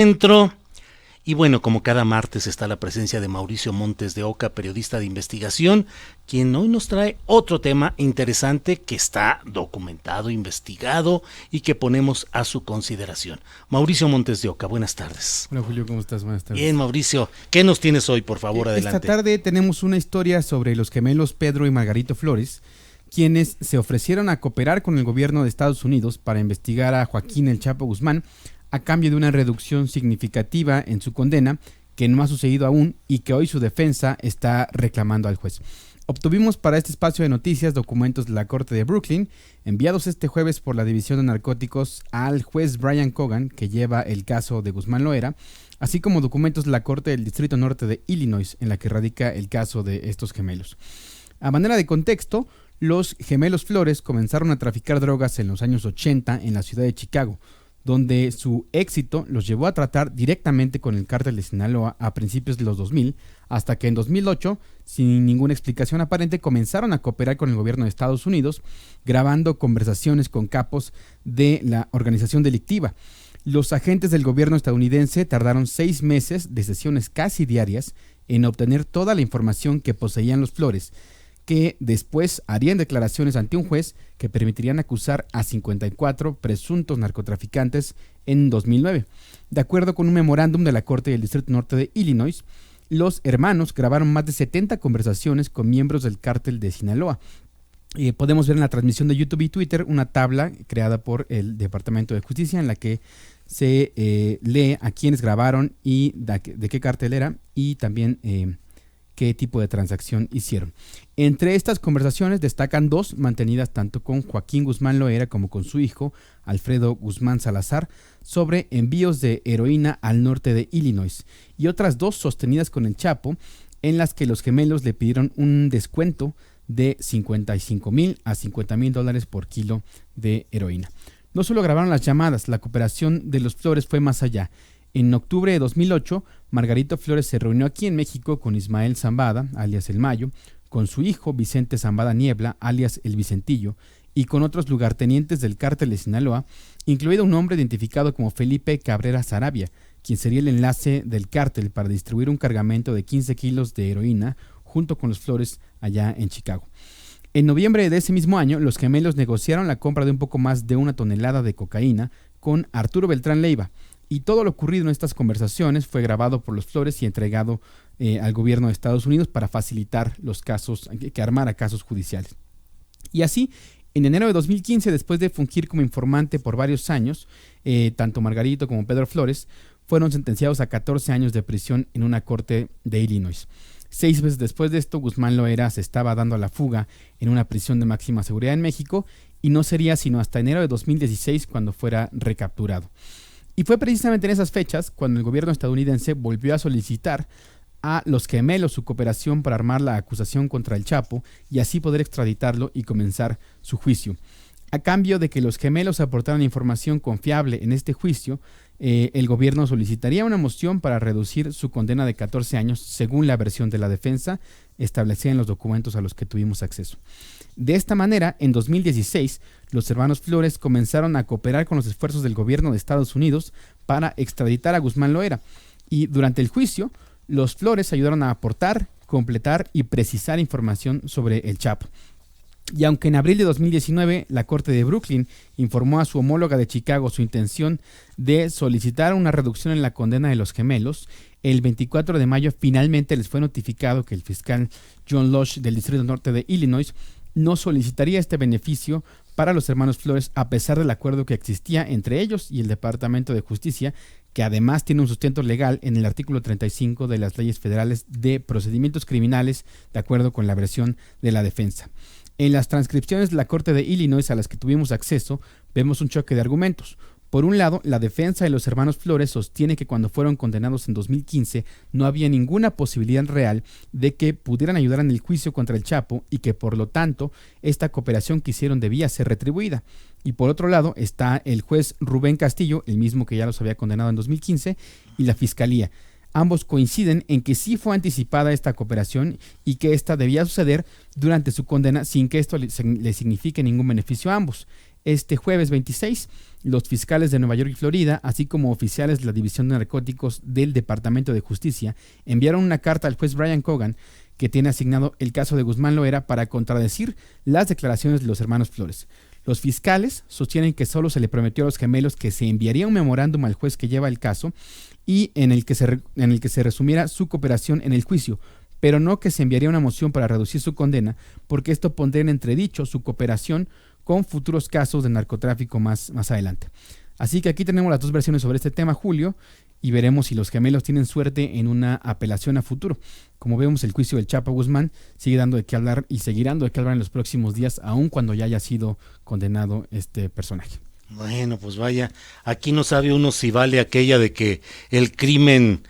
Centro. Y bueno, como cada martes está la presencia de Mauricio Montes de Oca, periodista de investigación, quien hoy nos trae otro tema interesante que está documentado, investigado y que ponemos a su consideración. Mauricio Montes de Oca, buenas tardes. Hola Julio, ¿cómo estás? Buenas tardes. Bien, Mauricio, ¿qué nos tienes hoy, por favor? Adelante. Esta tarde tenemos una historia sobre los gemelos Pedro y Margarito Flores, quienes se ofrecieron a cooperar con el gobierno de Estados Unidos para investigar a Joaquín El Chapo Guzmán, a cambio de una reducción significativa en su condena, que no ha sucedido aún y que hoy su defensa está reclamando al juez. Obtuvimos para este espacio de noticias documentos de la Corte de Brooklyn, enviados este jueves por la División de Narcóticos al juez Brian Cogan, que lleva el caso de Guzmán Loera, así como documentos de la Corte del Distrito Norte de Illinois, en la que radica el caso de estos gemelos. A manera de contexto, los gemelos Flores comenzaron a traficar drogas en los años 80 en la ciudad de Chicago, donde su éxito los llevó a tratar directamente con el cártel de Sinaloa a principios de los 2000, hasta que en 2008, sin ninguna explicación aparente, comenzaron a cooperar con el gobierno de Estados Unidos, grabando conversaciones con capos de la organización delictiva. Los agentes del gobierno estadounidense tardaron 6 meses de sesiones casi diarias en obtener toda la información que poseían los Flores, que después harían declaraciones ante un juez que permitirían acusar a 54 presuntos narcotraficantes en 2009. De acuerdo con un memorándum de la Corte del Distrito Norte de Illinois, los hermanos grabaron más de 70 conversaciones con miembros del cártel de Sinaloa. Podemos ver en la transmisión de YouTube y Twitter una tabla creada por el Departamento de Justicia en la que se lee a quiénes grabaron y de qué cártel era y también qué tipo de transacción hicieron. Entre estas conversaciones destacan 2 mantenidas tanto con Joaquín Guzmán Loera como con su hijo, Alfredo Guzmán Salazar, sobre envíos de heroína al norte de Illinois, y otras 2 sostenidas con el Chapo, en las que los gemelos le pidieron un descuento de $55,000 a $50,000 por kilo de heroína. No solo grabaron las llamadas, la cooperación de los Flores fue más allá. En octubre de 2008, Margarito Flores se reunió aquí en México con Ismael Zambada, alias El Mayo, con su hijo Vicente Zambada Niebla, alias El Vicentillo, y con otros lugartenientes del cártel de Sinaloa, incluido un hombre identificado como Felipe Cabrera Sarabia, quien sería el enlace del cártel para distribuir un cargamento de 15 kilos de heroína junto con los Flores allá en Chicago. En noviembre de ese mismo año, los gemelos negociaron la compra de un poco más de 1 tonelada de cocaína con Arturo Beltrán Leiva, y todo lo ocurrido en estas conversaciones fue grabado por los Flores y entregado al gobierno de Estados Unidos para facilitar los casos, que armara casos judiciales. Y así, en enero de 2015, después de fungir como informante por varios años, tanto Margarito como Pedro Flores fueron sentenciados a 14 años de prisión en una corte de Illinois. 6 meses después de esto, Guzmán Loera se estaba dando a la fuga en una prisión de máxima seguridad en México y no sería sino hasta enero de 2016 cuando fuera recapturado. Y fue precisamente en esas fechas cuando el gobierno estadounidense volvió a solicitar a los gemelos su cooperación para armar la acusación contra el Chapo y así poder extraditarlo y comenzar su juicio. A cambio de que los gemelos aportaran información confiable en este juicio, el gobierno solicitaría una moción para reducir su condena de 14 años según la versión de la defensa establecida en los documentos a los que tuvimos acceso. De esta manera, en 2016, los hermanos Flores comenzaron a cooperar con los esfuerzos del gobierno de Estados Unidos para extraditar a Guzmán Loera, y durante el juicio, los Flores ayudaron a aportar, completar y precisar información sobre el Chapo. Y aunque en abril de 2019 la Corte de Brooklyn informó a su homóloga de Chicago su intención de solicitar una reducción en la condena de los gemelos, el 24 de mayo finalmente les fue notificado que el fiscal John Losh del Distrito Norte de Illinois no solicitaría este beneficio para los hermanos Flores, a pesar del acuerdo que existía entre ellos y el Departamento de Justicia, que además tiene un sustento legal en el artículo 35 de las leyes federales de procedimientos criminales, de acuerdo con la versión de la defensa. En las transcripciones de la Corte de Illinois a las que tuvimos acceso, vemos un choque de argumentos. Por un lado, la defensa de los hermanos Flores sostiene que cuando fueron condenados en 2015 no había ninguna posibilidad real de que pudieran ayudar en el juicio contra el Chapo y que por lo tanto esta cooperación que hicieron debía ser retribuida. Y por otro lado está el juez Rubén Castillo, el mismo que ya los había condenado en 2015, y la fiscalía. Ambos coinciden en que sí fue anticipada esta cooperación y que esta debía suceder durante su condena sin que esto le signifique ningún beneficio a ambos. Este jueves 26, los fiscales de Nueva York y Florida, así como oficiales de la División de Narcóticos del Departamento de Justicia, enviaron una carta al juez Brian Cogan, que tiene asignado el caso de Guzmán Loera, para contradecir las declaraciones de los hermanos Flores. Los fiscales sostienen que solo se le prometió a los gemelos que se enviaría un memorándum al juez que lleva el caso y en el que se resumiera su cooperación en el juicio, pero no que se enviaría una moción para reducir su condena, porque esto pondría en entredicho su cooperación con futuros casos de narcotráfico más adelante. Así que aquí tenemos las dos versiones sobre este tema, Julio, y veremos si los gemelos tienen suerte en una apelación a futuro. Como vemos, el juicio del Chapo Guzmán sigue dando de qué hablar y seguirá dando de qué hablar en los próximos días, aun cuando ya haya sido condenado este personaje. Bueno, pues vaya, aquí no sabe uno si vale aquella de que el crimen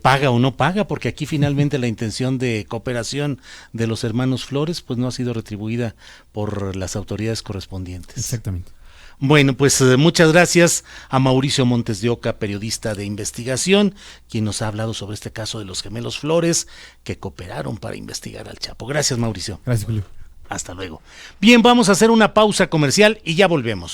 paga o no paga, porque aquí finalmente la intención de cooperación de los hermanos Flores pues no ha sido retribuida por las autoridades correspondientes. Exactamente. Bueno, pues muchas gracias a Mauricio Montes de Oca, periodista de investigación, quien nos ha hablado sobre este caso de los gemelos Flores que cooperaron para investigar al Chapo. Gracias, Mauricio. Gracias, Julio. Hasta luego. Bien, vamos a hacer una pausa comercial y ya volvemos.